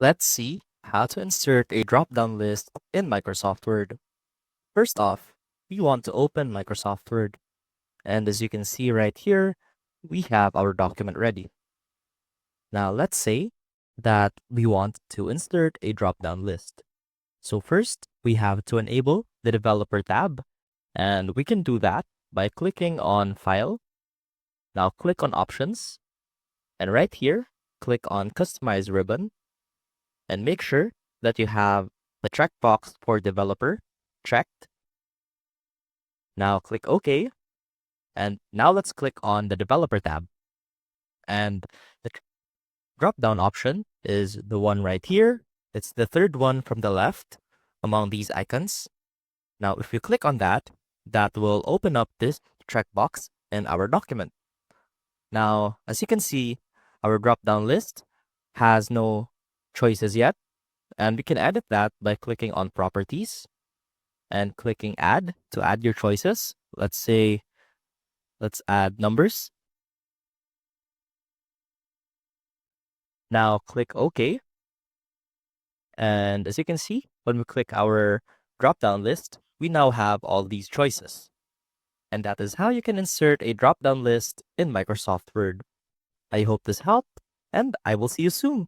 Let's see how to insert a drop-down list in Microsoft Word. First off, we want to open Microsoft Word. And as you can see right here, we have our document ready. Now let's say that we want to insert a drop-down list. So first, we have to enable the Developer tab, and we can do that by clicking on File. Now click on Options, and right here, click on Customize ribbon, and make sure that you have the checkbox for developer checked. Now click OK. And now let's click on the developer tab. And the drop-down option is the one right here. It's the third one from the left among these icons. Now, if you click on that, that will open up this checkbox in our document. Now, as you can see, our drop-down list has no choices yet. And we can edit that by clicking on Properties and clicking Add to add your choices. Let's add numbers. Now click OK. And as you can see, when we click our drop-down list, we now have all these choices. And that is how you can insert a drop-down list in Microsoft Word. I hope this helped, and I will see you soon.